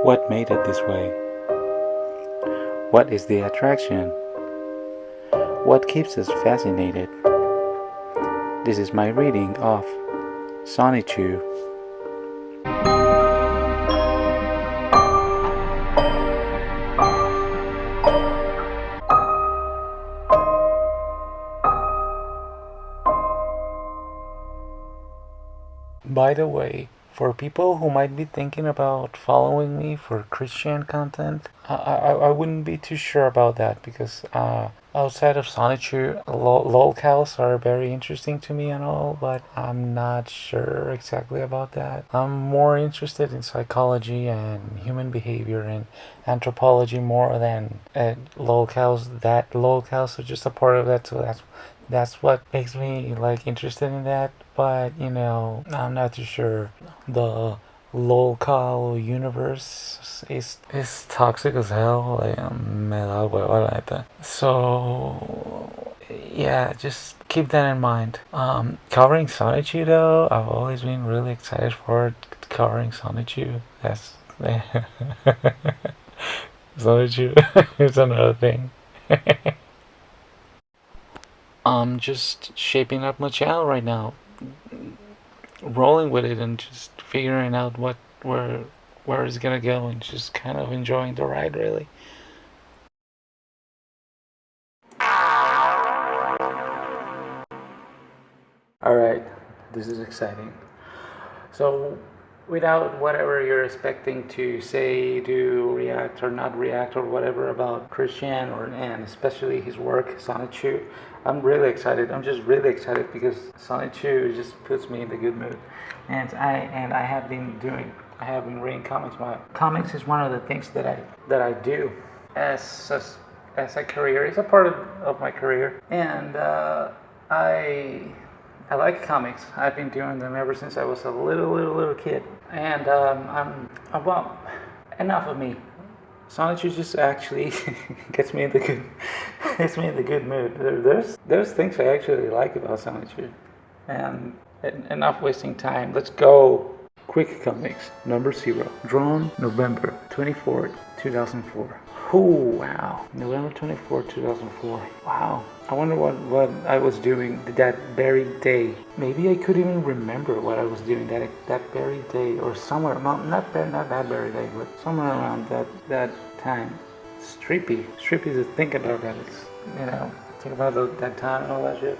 What made it this way? What is the attraction? What keeps us fascinated? This is my reading of Sonichu. By the way, for people who might be thinking about following me for Christian content, I wouldn't be too sure about that because outside of Sonichu, lolcows are very interesting to me and all, but I'm not sure exactly about that. I'm more interested in psychology and human behavior and anthropology more than lolcows. That lolcows are just a part of that, so that's what makes me like interested in that. But I'm not too sure. The local universe is toxic as hell. Like, me da hueva, la neta. So yeah, just keep that in mind. Covering Sonichu though, I've always been really excited for covering Sonichu. That's Sonichu is another thing. I'm just shaping up my channel right now, rolling with it and just figuring out where it's gonna go and just kind of enjoying the ride really. Alright, this is exciting. So without whatever you're expecting to say, do, react or not react or whatever about Christian and especially his work, Sonichu, I'm really excited. I'm just really excited because Sonichu just puts me in the good mood. And I have been reading comics. My comics is one of the things that I do as a career. It's a part of my career. And I like comics. I've been doing them ever since I was a little kid. And well, enough of me. Sonichu just actually gets me in the good mood. There's things I actually like about Sonichu, and enough wasting time. Let's go. Quick Comics number 0, drawn November 24th, 2004. Oh wow, November 24th, 2004. Wow. I wonder what I was doing that very day. Maybe I couldn't even remember what I was doing that very day, or somewhere, not that very day, but somewhere around that time. It's trippy to think about that. It's, think about that time and all that shit.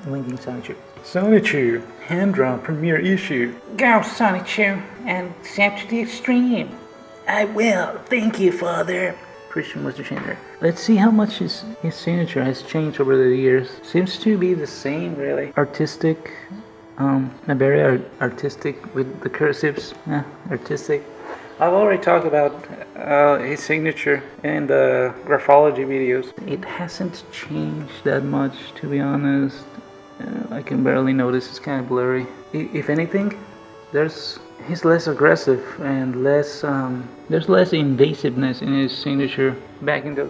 Linking Sonichu. Sonichu, hand-drawn premiere issue. Go Sonichu, and step to the extreme. I will, thank you, Father. Christian was the changer. Let's see how much his signature has changed over the years. Seems to be the same, really. Artistic, very artistic with the cursives. Yeah, artistic. I've already talked about his signature in the graphology videos. It hasn't changed that much, to be honest. I can barely notice. It's kind of blurry. If anything, he's less aggressive and there's less invasiveness in his signature. Back in the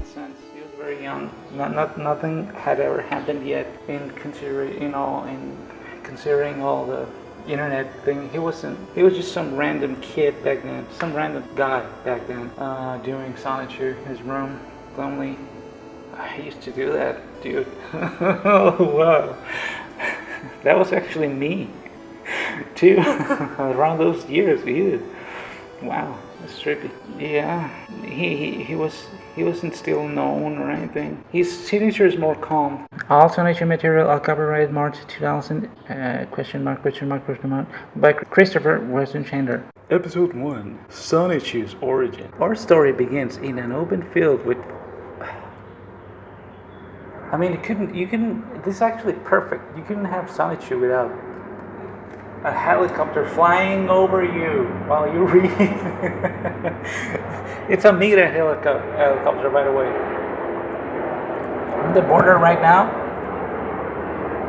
sense, he was very young. Nothing had ever happened yet in considering all the internet thing. He was just some random kid back then, some random guy back then, doing Sonichu in his room, lonely. I used to do that, dude. Oh wow, that was actually me too. Around those years, dude. Wow, that's trippy. Yeah, he wasn't still known or anything. His signature is more calm. All Sonichu material, all copyrighted March 2000, question mark, by Christopher Weston Chandler. Episode 1, Sonichu's origin. Our story begins in an open field with... I mean, this is actually perfect. You couldn't have Sonichu without a helicopter flying over you while you read. It's a Migra helicopter, by the way. I'm at the border right now,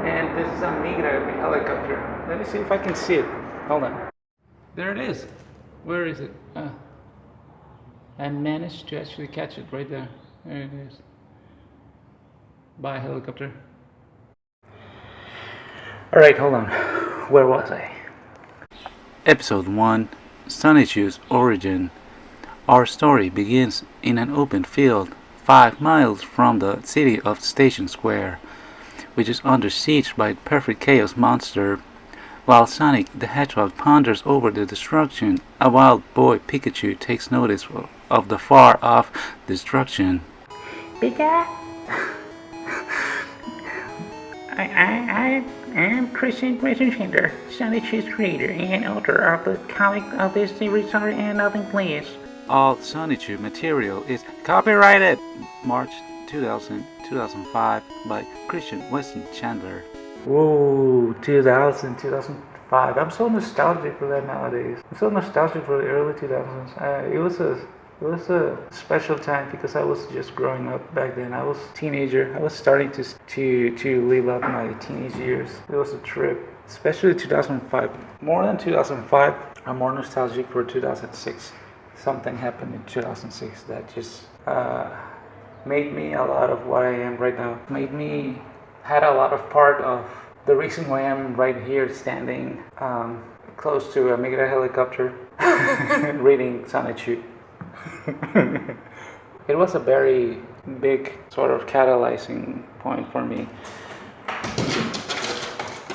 and this is a Migra helicopter. Let me see if I can see it. Hold on. There it is. Where is it? I managed to actually catch it right there. There it is. By helicopter. Alright, hold on. Where was I? Episode 1, Sonichu's origin. Our story begins in an open field 5 miles from the city of Station Square, which is under siege by a perfect chaos monster. While Sonic the Hedgehog ponders over the destruction, a wild boy Pikachu takes notice of the far-off destruction. Pika? I am Christian Messenger, Sonichu's creator and author of the comic of this series Sorry and Nothing Please. All Sonichu material is copyrighted March 2005 by Christian Weston Chandler. Whoa, 2005. I'm so nostalgic for that nowadays. I'm so nostalgic for the early 2000s. It was a special time because I was just growing up back then. I was a teenager. I was starting to live out my teenage years. It was a trip, especially 2005. More than 2005, I'm more nostalgic for 2006. Something happened in 2006 that just made me a lot of what I am right now. Made me had a lot of part of the reason why I'm right here standing close to a Mega helicopter reading Sonichu. It was a very big sort of catalyzing point for me.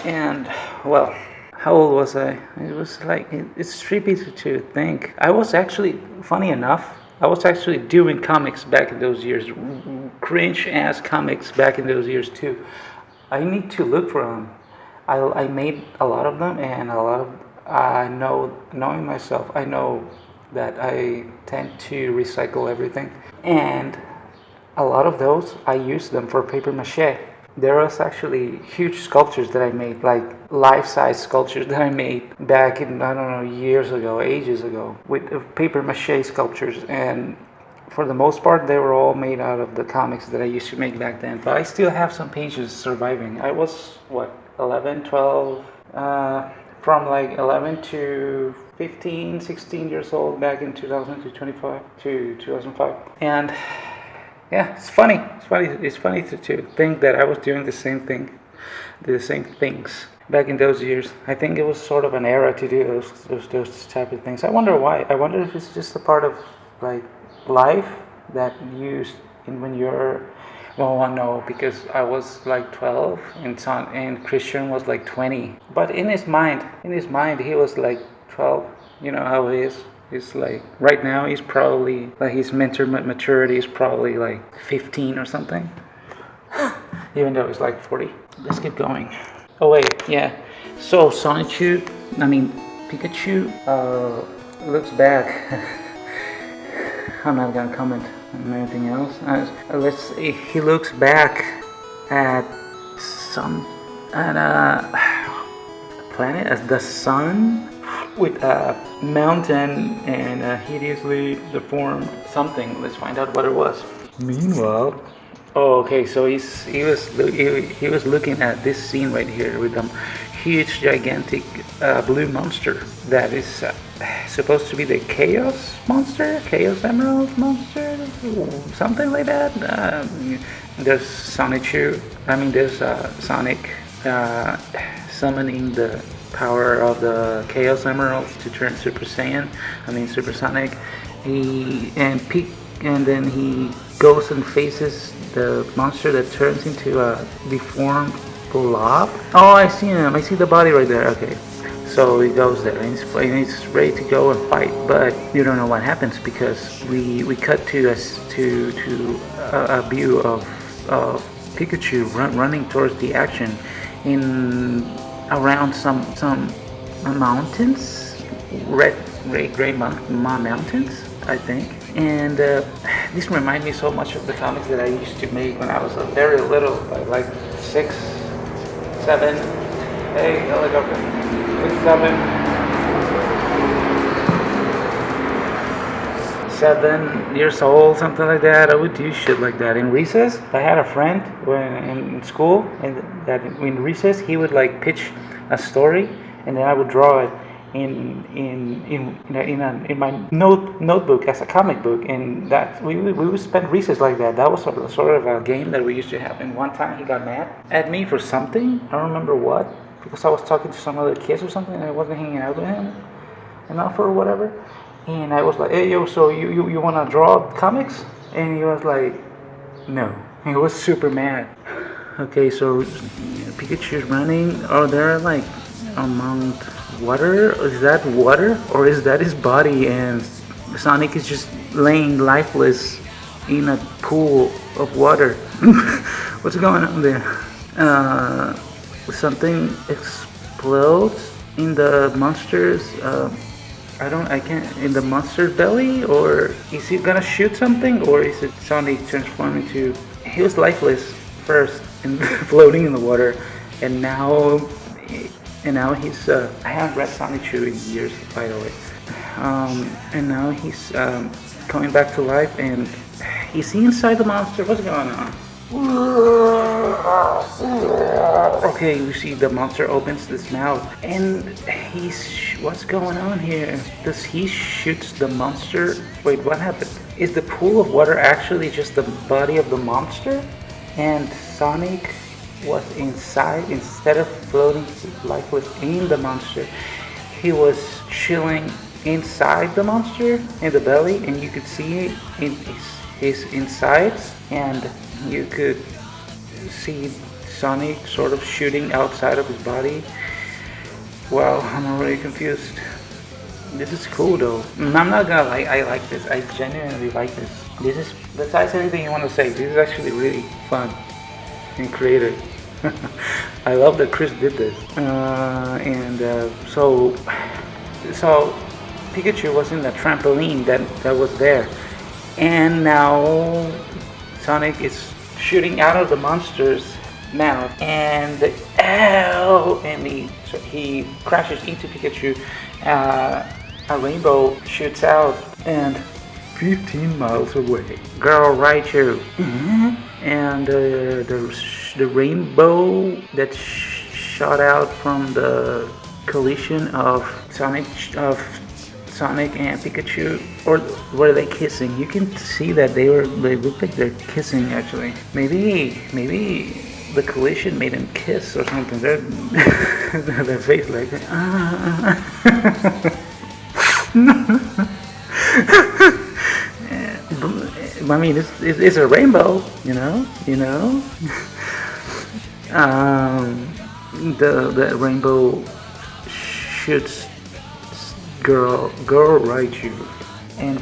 And well, how old was I? It was like, it's trippy to think. I was actually, funny enough, I was actually doing comics back in those years, cringe ass comics back in those years too. I need to look for them. I made a lot of them, and a lot of, knowing myself, I know that I tend to recycle everything. And a lot of those, I use them for paper mache. There was actually huge sculptures that I made, like life-size sculptures that I made back in, I don't know, years ago, ages ago, with paper mache sculptures. And for the most part, they were all made out of the comics that I used to make back then. But I still have some pages surviving. I was, 11, 12, from like 11 to 15, 16 years old back in 2000 to 2005. And yeah, it's funny. It's funny to think that I was doing the same things back in those years. I think it was sort of an era to do those type of things. I wonder why. I wonder if it's just a part of like life that you when you're. Well, no, because I was like 12 and Christian was like 20. But in his mind, he was like 12. You know how it is. It's like right now he's probably like his mental maturity is probably like 15 or something. Even though he's like 40. Let's keep going. Oh wait, yeah. So Sonichu, Pikachu, looks back. I'm not gonna comment on anything else. Let's see. He looks back at a planet as the sun with a mountain and a hideously deformed something. Let's find out what it was. Meanwhile, okay. So he was looking at this scene right here with a huge, gigantic blue monster that is supposed to be the Chaos Monster, Chaos Emerald Monster, something like that. There's Sonichu. There's Sonic summoning the power of the Chaos Emeralds to turn Super Saiyan. Super Sonic. And then he goes and faces the monster that turns into a deformed blob. Oh, I see him. I see the body right there. Okay. So he goes there and he's ready to go and fight, but you don't know what happens because we cut to a view of Pikachu running towards the action in around some mountains, red gray mountains, I think. And this reminds me so much of the comics that I used to make when I was very little, like 6, 7. Hey, helicopter. 7 years old, something like that. I would do shit like that. In recess, I had a friend in school, and that in recess he would like pitch a story, and then I would draw it in my notebook as a comic book, and that we would spend recess like that. That was sort of a game that we used to have. And one time he got mad at me for something. I don't remember what. Because I was talking to some other kids or something and I wasn't hanging out with him. an offer or whatever. And I was like, hey, yo, so you want to draw comics? And he was like, no. He was super mad. Okay, so Pikachu's running. Oh, they're like among water. Is that water? Or is that his body? And Sonic is just laying lifeless in a pool of water. What's going on there? Something explodes in the monster's I can't, in the monster's belly, or is he gonna shoot something, or is it Sonic transforming to, he was lifeless first and floating in the water, and now he's, I haven't read Sonichu in years, by the way, and now he's coming back to life, and is he inside the monster? What's going on? Okay, you see the monster opens his mouth, and what's going on here? Does he shoots the monster? Wait, what happened? Is the pool of water actually just the body of the monster? And Sonic was inside, instead of floating lifeless in the monster, he was chilling inside the monster, in the belly, and you could see in his insides, and you could see Sonic sort of shooting outside of his body. Wow, I'm already confused. This is cool though. I'm not gonna lie, I like this. I genuinely like this. This is, besides anything you want to say, this is actually really fun and creative. I love that Chris did this. So Pikachu was in the trampoline that was there, and now Sonic is shooting out of the monster's mouth, and he crashes into Pikachu. A rainbow shoots out, and 15 miles away, Girl Raichu. And the rainbow that shot out from the collision of Sonic and Pikachu, or were they kissing? You can see that they look like they're kissing actually. Maybe the collision made them kiss or something. Their face like I mean, it's a rainbow, you know. The rainbow shoots Girl Raichu, and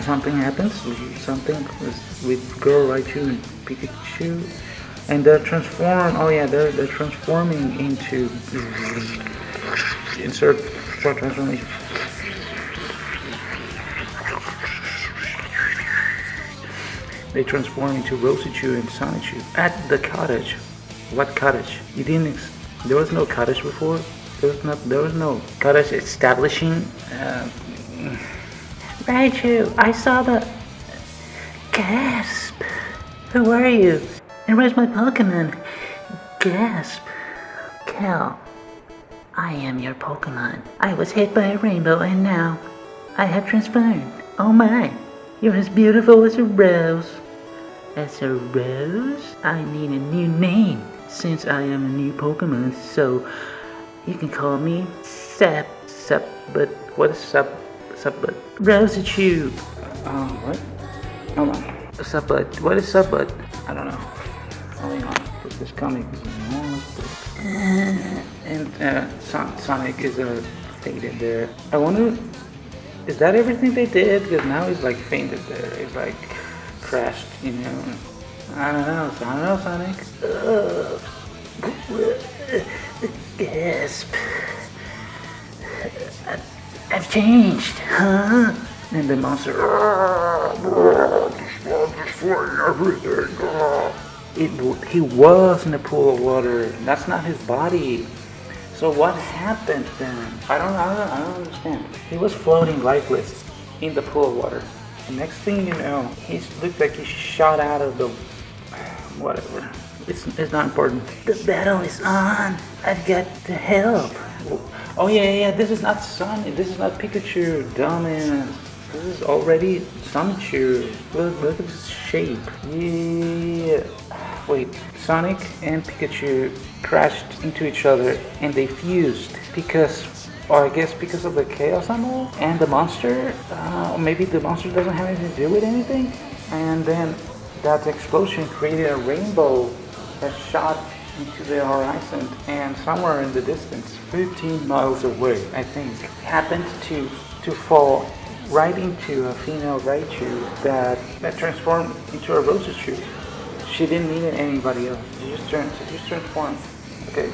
something happens. Something with Girl Raichu and Pikachu, and they're transformed. Oh yeah, they're transforming into insert short transformation. They transform into Rosichu and Sonichu at the cottage. What cottage? You didn't. There was no cottage before. There was no cottage establishing. Raichu, I saw the. Gasp! Who are you? And where's my Pokemon? Gasp! Cal, I am your Pokemon. I was hit by a rainbow and now I have transformed. Oh my! You're as beautiful as a rose. As a rose? I need a new name since I am a new Pokemon, so you can call me but what is but? Rosichu. What? Hold on. But what is but? I don't know. Hold on. This comic is and Sonic is faded there. I wonder, is that everything they did? Because now he's like fainted there. He's like crashed, you know. I don't know, Sonic. Gasp. I've changed, huh? And the monster. He was in a pool of water. That's not his body. So what happened then? I don't understand. He was floating lifeless in the pool of water. The next thing you know, he looked like he shot out of the whatever. It's not important. The battle is on. I've got to help. Oh yeah. This is not Sonic. This is not Pikachu. Dumbass. This is already Sonichu. Look at this shape. Yeah. Wait. Sonic and Pikachu crashed into each other and they fused because Or I guess because of the chaos emerald and the monster, maybe the monster doesn't have anything to do with anything. And then that explosion created a rainbow that shot into the horizon, and somewhere in the distance, 15 miles away, I think, happened to fall right into a female Raichu that transformed into a Roschu. She didn't need anybody else. She just transformed. Okay.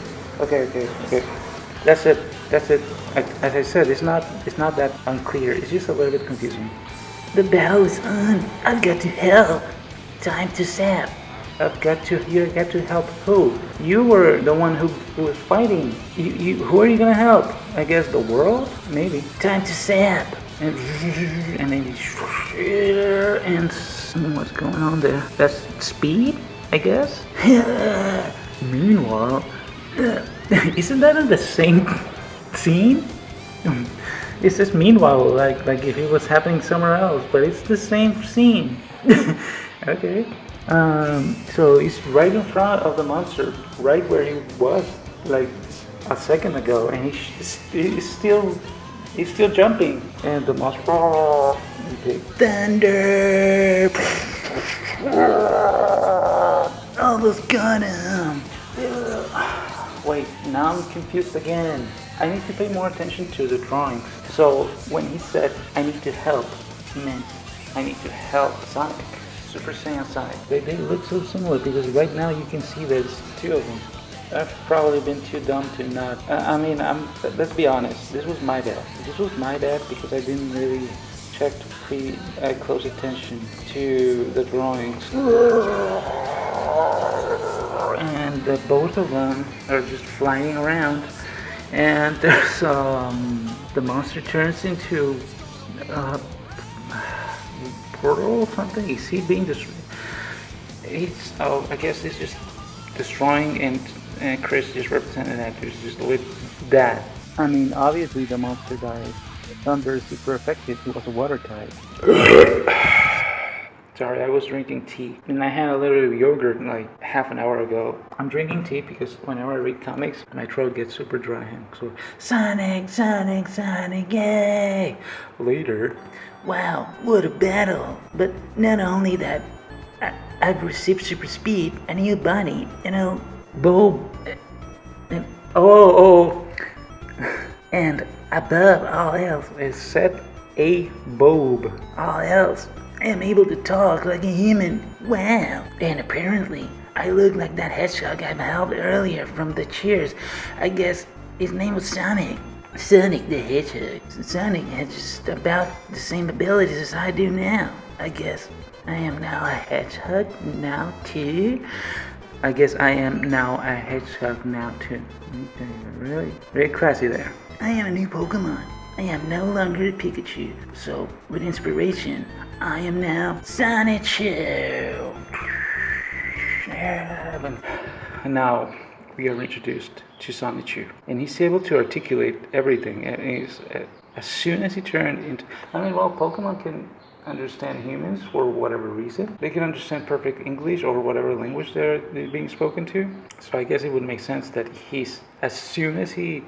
That's it. As I said, it's not that unclear. It's just a little bit confusing. The battle is on. I've got to help. Time to sap. You got to help who? You were the one who was fighting. Who are you gonna help? I guess the world? Maybe. Time to sap. And then and what's going on there? That's speed, I guess? Meanwhile, isn't that in the same scene? It's just meanwhile, like if it was happening somewhere else, but it's the same scene. Okay. So it's right in front of the monster, right where he was like a second ago, and he's still jumping, and the monster. Okay. Thunder! Almost got him. Wait, now I'm confused again. I need to pay more attention to the drawings. So when he said I need to help, he meant I need to help Sonic. Super Saiyan Sonic. They look so similar because right now you can see there's two of them. I've probably been too dumb to not. Let's be honest. This was my bad. This was my bad because I didn't really check close attention to the drawings. And both of them are just flying around. And there's the monster turns into portal or something. Is he being destroyed? I guess it's just destroying, and Chris just represented that. There's just with that. I mean, obviously the monster died. Thunder is super effective. It was a water type. Sorry, I was drinking tea, and I had a little bit of yogurt like half an hour ago. I'm drinking tea because whenever I read comics, my throat gets super dry. So Sonic, yay! Later. Wow, what a battle! But not only that, I've received super speed, a new body, Bob. and above all else, It said a Bob. all else, I am able to talk like a human. Wow! And apparently, I look like that hedgehog I helped earlier from the cheers. I guess his name was Sonic. Sonic the Hedgehog. Sonic has just about the same abilities as I do now. I guess I am now a hedgehog now too. I guess I am now a hedgehog now too. Really? Very classy there. I am a new Pokemon. I am no longer a Pikachu. So, with inspiration, I am now Sonichu. And now we are introduced to Sonichu, and he's able to articulate everything. And as soon as he turned into, Pokemon can understand humans for whatever reason. They can understand perfect English or whatever language they're being spoken to. So I guess it would make sense that as soon as he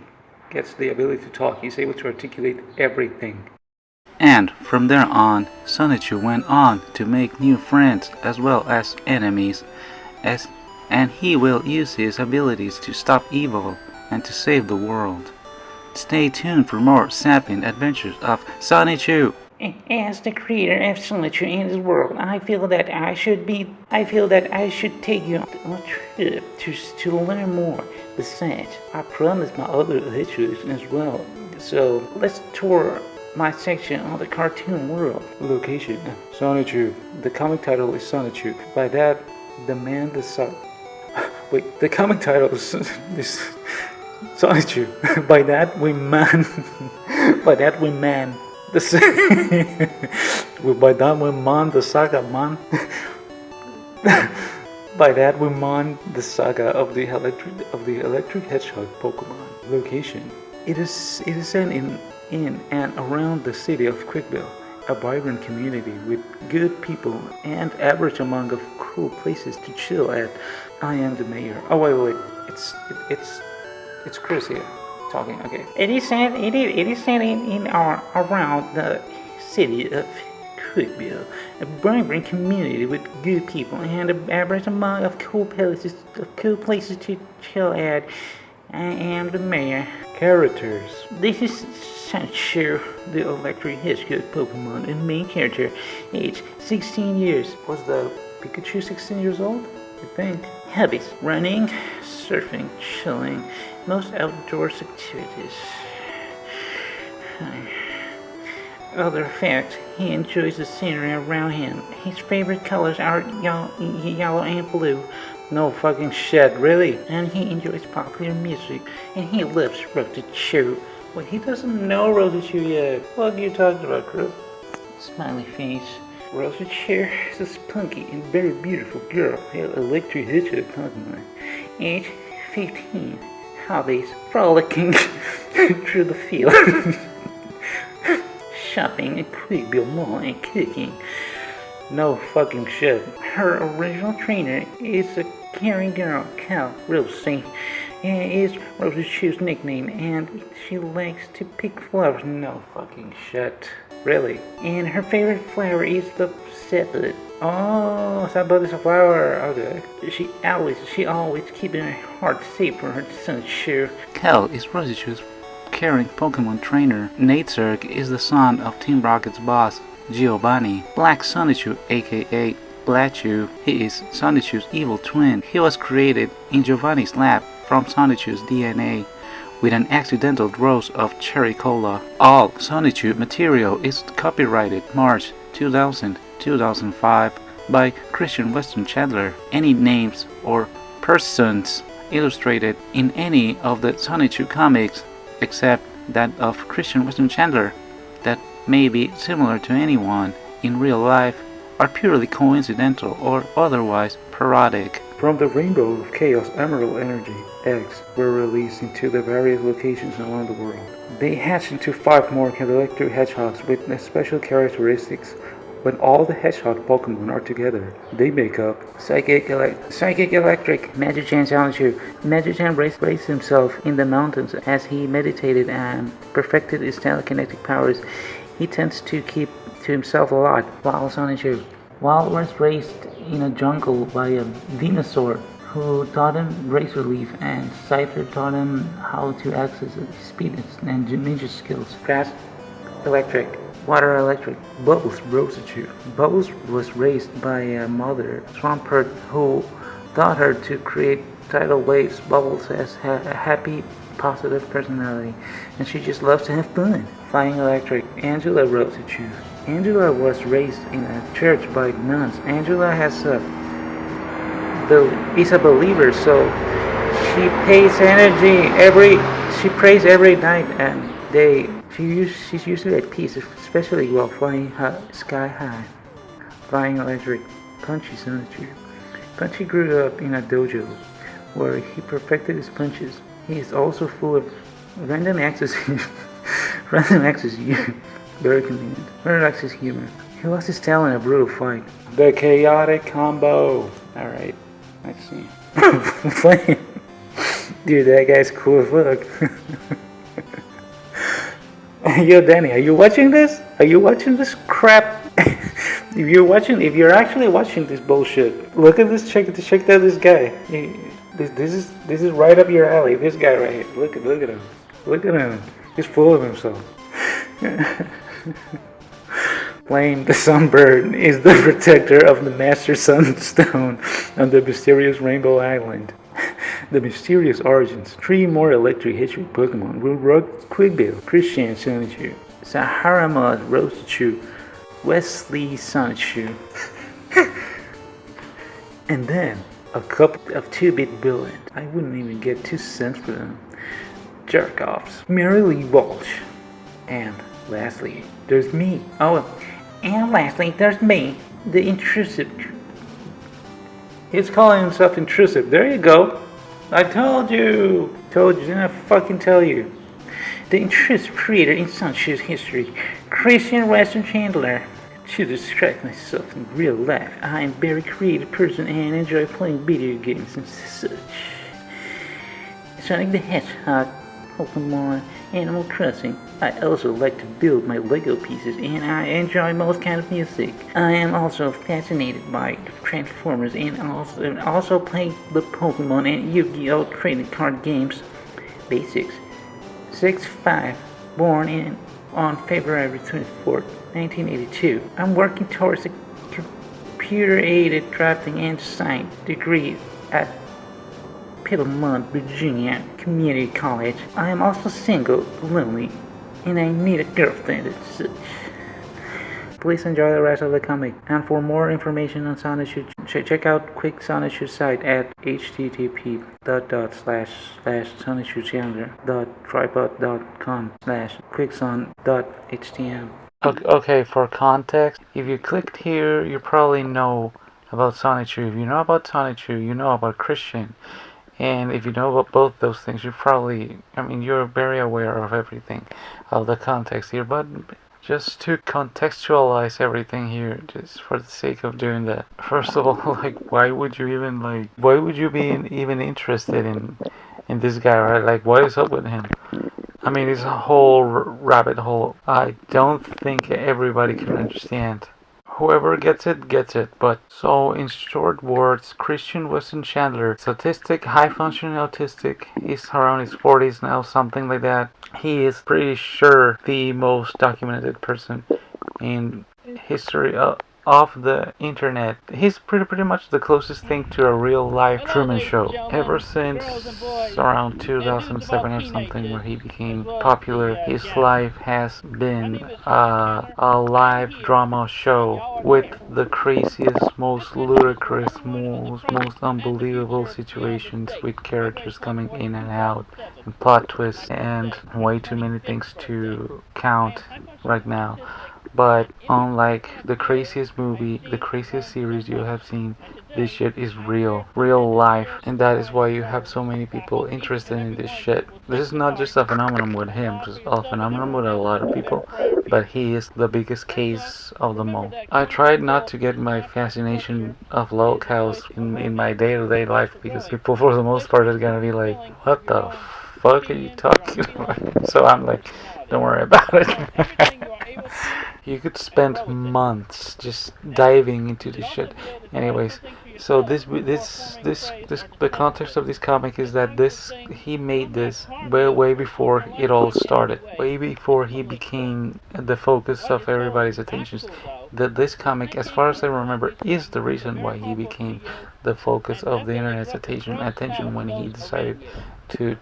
gets the ability to talk, he's able to articulate everything. And from there on, Sonichu went on to make new friends as well as enemies, and he will use his abilities to stop evil and to save the world. Stay tuned for more sapping adventures of Sonichu. As the creator of Sonichu in this world, I feel that I should take you on a trip to learn more. Besides, I promised my other adventures as well. So let's tour my section on the cartoon world. Location: Sonichu. The comic title is Sonichu. By that, the man the sun. Wait, the comic title is Sonichu. By that we man. By that we man. By that we man the saga man. By that we man the saga of the electric hedgehog Pokemon. Location: It is set in and around the city of Quickville, a vibrant community with good people and average amount of cool places to chill at. I am the mayor. Oh wait, it's Chris here. talking. Okay. It is said in or around the city of Quickville, a vibrant community with good people and a average amount of cool places to chill at. I am the mayor. Characters. This is Sonichu, the electric hedgehog Pokemon, and main character, age 16 years. Was the Pikachu 16 years old? I think. Hobbies: running, surfing, chilling, most outdoors activities. Other facts: he enjoys the scenery around him. His favorite colors are yellow and blue. No fucking shit, really? And he enjoys popular music, and he loves Roschu. Wait, he doesn't know Roschu yet. What are you talking about, Chris? Smiley face. Roschu is a spunky and very beautiful girl, an electric hedgehog Pokemon. Age 15. Hobbies: frolicking through the field, shopping at Quickville Mall, and cooking. No fucking shit. Her original trainer is a caring girl, Cal Rosie. Is Roschu's nickname, and she likes to pick flowers. No fucking shit. Really? And her favorite flower is the sapwood. Oh, sapwood is a flower. Okay. She always keeps her heart safe for her Sonichu. Cal is Roschu's caring Pokemon trainer. Natesurg is the son of Team Rocket's boss, Giovanni. Black Sonichu, aka Blachu, he is Sonichu's evil twin. He was created in Giovanni's lab from Sonichu's DNA with an accidental dose of cherry cola. All Sonichu material is copyrighted March 2000-2005 by Christian Weston Chandler. Any names or persons illustrated in any of the Sonichu comics except that of Christian Weston Chandler that may be similar to anyone in real life are purely coincidental or otherwise parodic. From the Rainbow of Chaos Emerald Energy, eggs were released into the various locations around the world. They hatched into 5 more electric hedgehogs with special characteristics. When all the hedgehog Pokemon are together, they make up Psychic Electric. Magic-Chan Sonichu. Magic-Chan raised himself in the mountains as he meditated and perfected his telekinetic powers. He tends to keep to himself a lot. While Sonichu was raised in a jungle by a Venusaur who taught him razor leaf, and Scyther taught him how to access speed and ninja skills. Grass Electric. Water Electric. Bubbles Roschu. Bubbles was raised by a mother, Swampert, who taught her to create tidal waves. Bubbles has a happy, positive personality, and she just loves to have fun. Flying Electric. Angela Roschu. Angela was raised in a church by nuns. Angela is a believer, so she prays every night and day. She's usually at peace, especially while flying sky high. Flying Electric. Punchy Sonichu. Punchy grew up in a dojo where he perfected his punches. He is also full of random access humor. Very convenient. Very likes his humor. He lost his tail in a brutal fight. The chaotic combo. Alright, let's see. Dude, that guy's cool as fuck. Yo, Danny, are you watching this? Are you watching this crap? If you're actually watching this bullshit, look at this. Check out this guy. This is right up your alley. This guy right here. Look at him. Look at him. He's full of himself. Flame the Sunbird is the protector of the Master Sunstone on the mysterious Rainbow Island. The mysterious origins. 3 more electric hedgehog Pokemon will rock Quickville. Christian Sonichu, Sahara Roschu, Wesley Sonichu, and then a couple of 2-bit villains. I wouldn't even get 2 cents for them. Jerk-offs. Mary Lee Walsh. And lastly, there's me. And lastly, there's me, the intrusive. He's calling himself intrusive. There you go. I told you. Didn't I fucking tell you? The intrusive creator in Sonichu's history, Christian Weston Chandler. To describe myself in real life, I am a very creative person and enjoy playing video games and such. Sonic the Hedgehog Pokemon, Animal Crossing. I also like to build my Lego pieces and I enjoy most kind of music. I am also fascinated by Transformers and also play the Pokemon and Yu-Gi-Oh! Trading card games. Basics. 6'5", born on February 24th, 1982. I'm working towards a computer-aided drafting and design degree at Piedmont, Virginia Community College. I am also single, lonely, and I need a girlfriend and such. Please enjoy the rest of the comic. And for more information on Sonichu, check out Quick Sonichu's site at http://sonichuchandler.tripod.com/quickson.htm. Okay, for context, if you clicked here, you probably know about Sonichu. If you know about Sonichu, you know about Christian. And if you know about both those things, you're very aware of everything, of the context here. But just to contextualize everything here, just for the sake of doing that. First of all, why would you be even interested in this guy, right? Like, what is up with him? It's a whole rabbit hole. I don't think everybody can understand. Whoever gets it, gets it. But so, in short words, Christian Weston Chandler, statistic, high functioning autistic, he's around his 40s now, something like that. He is pretty sure the most documented person in history of the internet. He's pretty much the closest thing to a real life Truman Show. Ever since around 2007 or something, where he became popular, his life has been a live drama show with the craziest, most ludicrous, most unbelievable situations, with characters coming in and out, and plot twists, and way too many things to count right now. But unlike the craziest movie, the craziest series you have seen, this shit is real life, and that is why you have so many people interested in this shit. This is not just a phenomenon with him, it's a phenomenon with a lot of people, but he is the biggest case of them all. I tried not to get my fascination of lolcows in my day-to-day life, because people for the most part are gonna be like, what the fuck are you talking about? So I'm like, don't worry about it. You could spend months just diving into this shit. Anyways, so the context of this comic is that he made this way before it all started, way before he became the focus of everybody's attentions. That this comic, as far as I remember, is the reason why he became the focus of the internet's attention when he decided to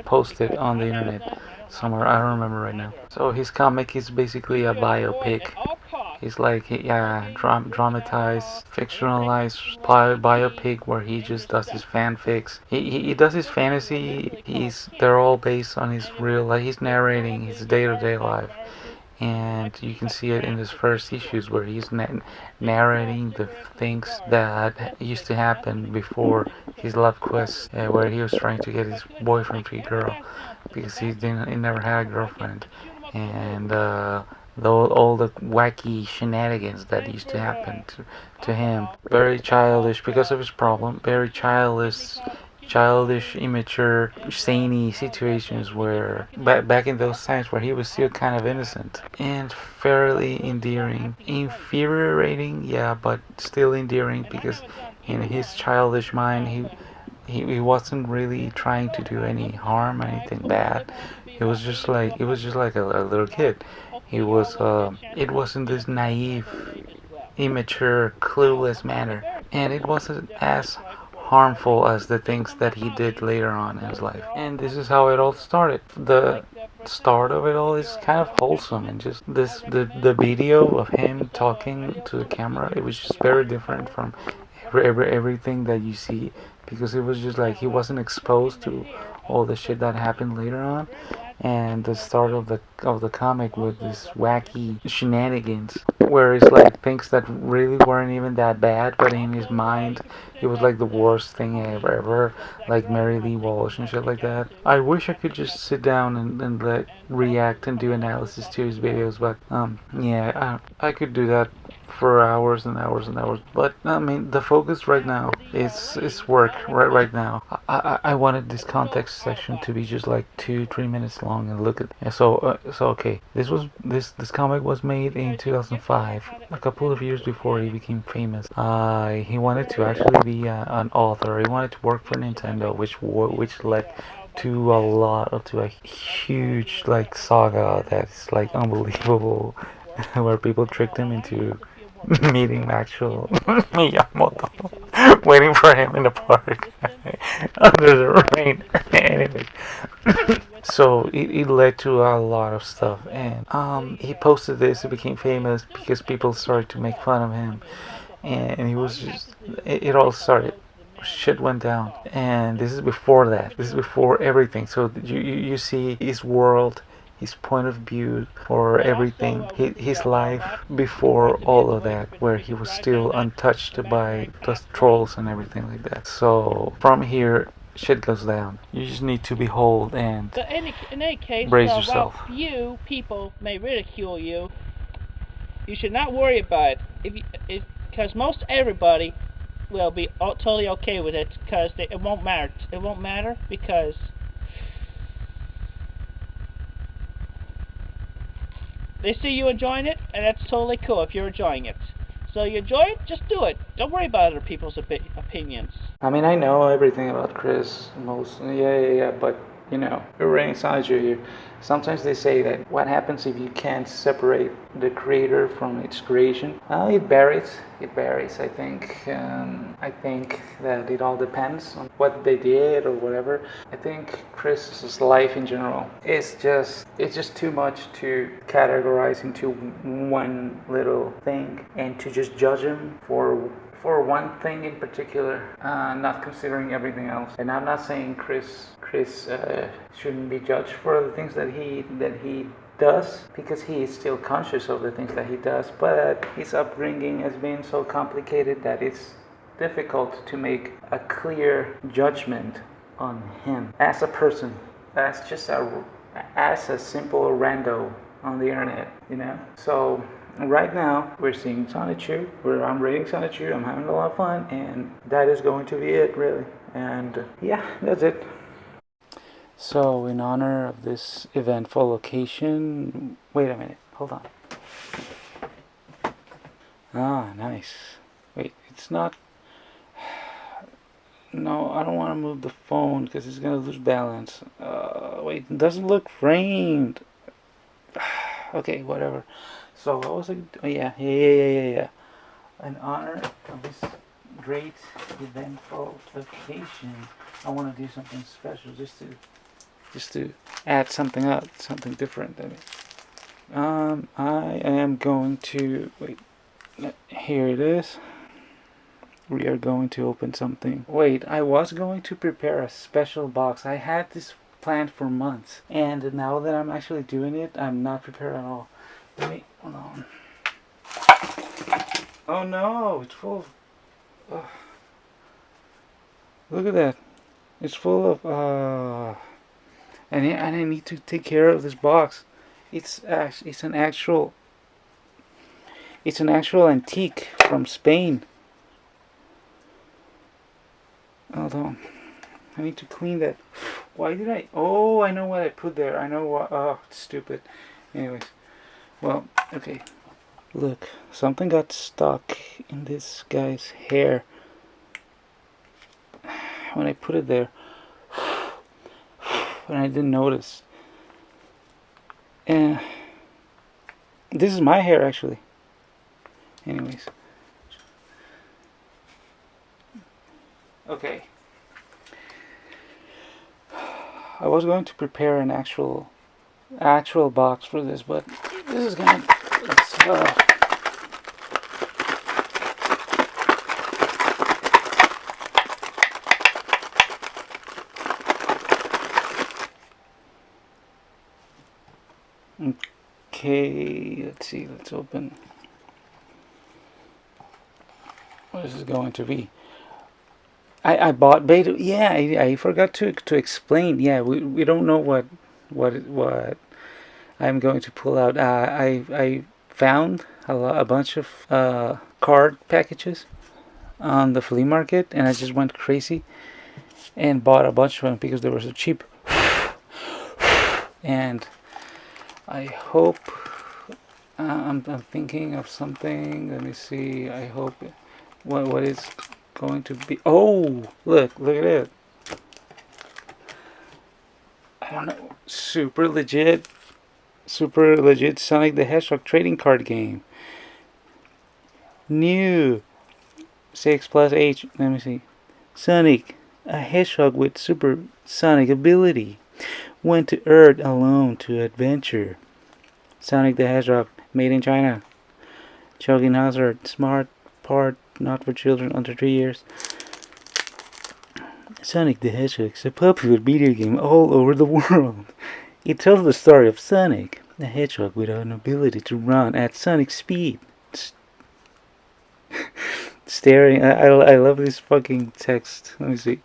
post it on the internet somewhere. I don't remember right now. So his comic is basically a biopic. It's like, dramatized, fictionalized biopic where he just does his fanfics. He does his fantasy. They're all based on his real life. He's narrating his day-to-day life. And you can see it in his first issues where he's narrating the things that used to happen before his love quest, where he was trying to get his boyfriend to a girl because he never had a girlfriend, and all the wacky shenanigans that used to happen to him. Very childish because of his problem. Very childish, immature, zany situations where back in those times where he was still kind of innocent and fairly endearing, infuriating, yeah, but still endearing, because in his childish mind he wasn't really trying to do any harm, anything bad. It was just like a little kid. It wasn't this naive, immature, clueless manner, and it wasn't as harmful as the things that he did later on in his life. And this is how it all started. The start of it all is kind of wholesome, and just the video of him talking to the camera, it was just very different from everything that you see, because it was just like he wasn't exposed to all the shit that happened later on. And the start of the comic with this wacky shenanigans, where it's like things that really weren't even that bad, but in his mind it was like the worst thing ever, like Mary Lee Walsh and shit like that. I wish I could just sit down and react and do analysis to his videos, but yeah, I could do that for hours and hours and hours. But I mean, the focus right now is work. Right now, I wanted this context section to be just like 2-3 minutes long and look at. And so okay, this comic was made in 2005, a couple of years before he became famous. He wanted to actually be an author. He wanted to work for Nintendo, which led to a huge like saga that's like unbelievable, where people tricked him into meeting actual Miyamoto, waiting for him in the park under the rain. Anyways, so it led to a lot of stuff, and he posted this. It became famous because people started to make fun of him, and he was just it all started. Shit went down, and this is before that. This is before everything. So you see his world, his point of view for everything, his life before all of that, where he was still untouched by the trolls and everything like that. So from here, shit goes down. You just need to behold and But in any case, brace while yourself. few people may ridicule you, you should not worry about it. Because most everybody will be totally okay with it, because it won't matter. It won't matter because they see you enjoying it, and that's totally cool if you're enjoying it. So you enjoy it, just do it. Don't worry about other people's opinions. I mean, I know everything about Chris, yeah, but you know, you're reading Sonichu here. Sometimes they say that what happens if you can't separate the creator from its creation? It varies. It varies. I think that it all depends on what they did or whatever. I think Chris's life in general is just too much to categorize into one little thing and to just judge him for one thing in particular, not considering everything else. And I'm not saying Chris shouldn't be judged for the things that he does, because he is still conscious of the things that he does, but his upbringing has been so complicated that it's difficult to make a clear judgment on him as a person, as a simple rando on the internet, you know? So right now, we're seeing Sonichu, I'm reading Sonichu, I'm having a lot of fun, and that is going to be it, really. And yeah, that's it. So, in honor of this eventful occasion, wait a minute, hold on. Ah, nice. Wait, it's not. No, I don't want to move the phone because it's going to lose balance. Wait, it doesn't look framed. Okay, whatever. So what was it? Oh, yeah. In honor of this great eventful occasion, I want to do something special, just to add something up, something different. I am going to wait. Here it is. We are going to open something. Wait, I was going to prepare a special box. I had this planned for months, and now that I'm actually doing it, I'm not prepared at all. Hold on. Oh no, it's full of. Look at that. It's full of. And I need to take care of this box. It's an actual antique from Spain. Hold on. I need to clean that. Why did I? Oh, I know what I put there. I know what. Oh, it's stupid. Anyways. Well, okay. Look, something got stuck in this guy's hair when I put it there. And I didn't notice. And this is my hair, actually. Anyways. Okay. I was going to prepare an actual box for this, but this is gonna. Okay, let's see. Let's open. What is this going to be? I bought beta. Yeah, I forgot to explain. Yeah, we don't know what I'm going to pull out. I found a bunch of card packages on the flea market, and I just went crazy and bought a bunch of them because they were so cheap. And I hope I'm thinking of something. Let me see. I hope what is going to be. Oh, look at it. I don't know. Super legit Sonic the Hedgehog trading card game. New 6 plus H. Let me see. Sonic, a hedgehog with supersonic ability, went to Earth alone to adventure. Sonic the Hedgehog, made in China. Choking hazard, smart part, not for children under 3 years. Sonic the Hedgehog is a popular video game all over the world. It tells the story of Sonic, a hedgehog with an ability to run at Sonic speed. Staring, I love this fucking text. Let me see.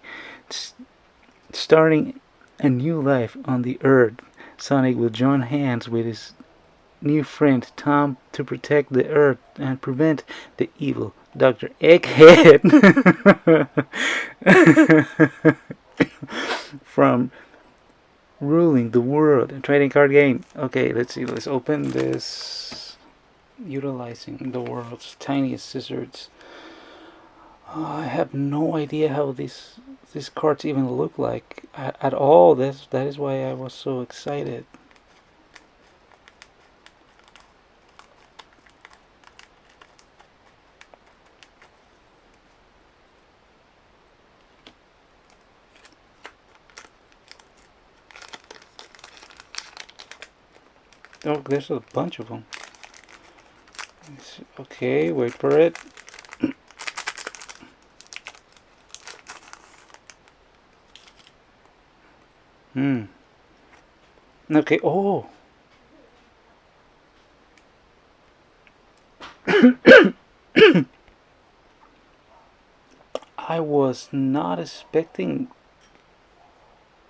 Starting a new life on the Earth, Sonic will join hands with his new friend Tom to protect the Earth and prevent the evil Dr. Egghead from ruling the world. A trading card game. Okay, let's see. Let's open this. Utilizing the world's tiniest scissors. I have no idea how these cards even look like at all. That is why I was so excited. Oh, there's a bunch of them. Okay, wait for it. Okay, oh. I was not expecting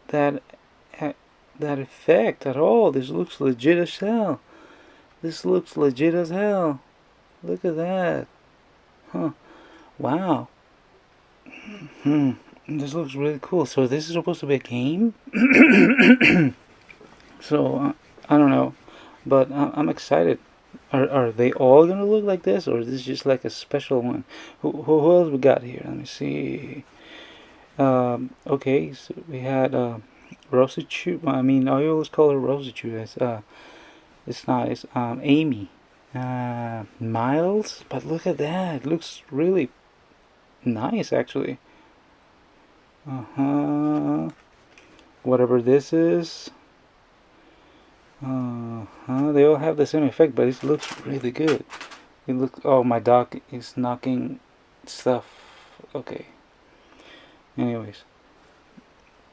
that effect at all. This looks legit as hell. Look at that. Huh. Wow. This looks really cool. So this is supposed to be a game? So, I don't know. But I'm excited. Are they all gonna look like this, or is this just like a special one? Who else we got here? Let me see. Okay, so we had Rosichu. I mean, I always call her Rosichu. It's not. It's Amy. Miles. But look at that. It looks really nice, actually. Whatever this is. They all have the same effect, but it looks really good. It looks. Oh, my dog is knocking stuff. Okay. Anyways,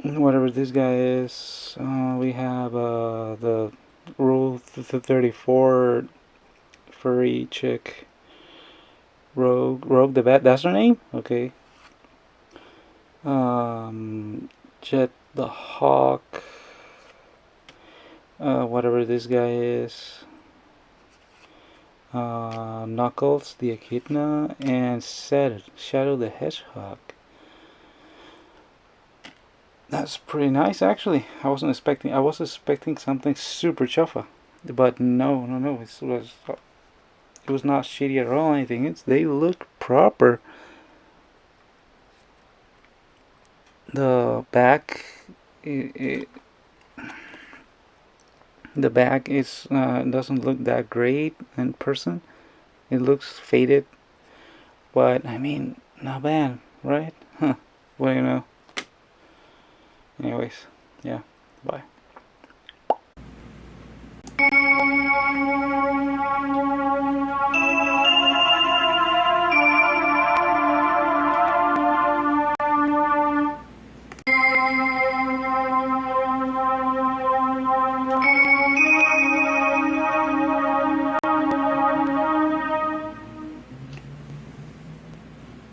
whatever this guy is, we have the Rule 34 furry chick. Rogue the Bat. That's her name. Okay. Jet the Hawk. Whatever this guy is. Knuckles the Echidna, and Shadow the Hedgehog. That's pretty nice, actually. I was expecting something super chuffa, but no. It was not shitty at all. Anything. They look proper. The back. The back is doesn't look that great in person. It looks faded, but I mean, not bad, right? Huh? What do you know? Anyways, yeah. Bye.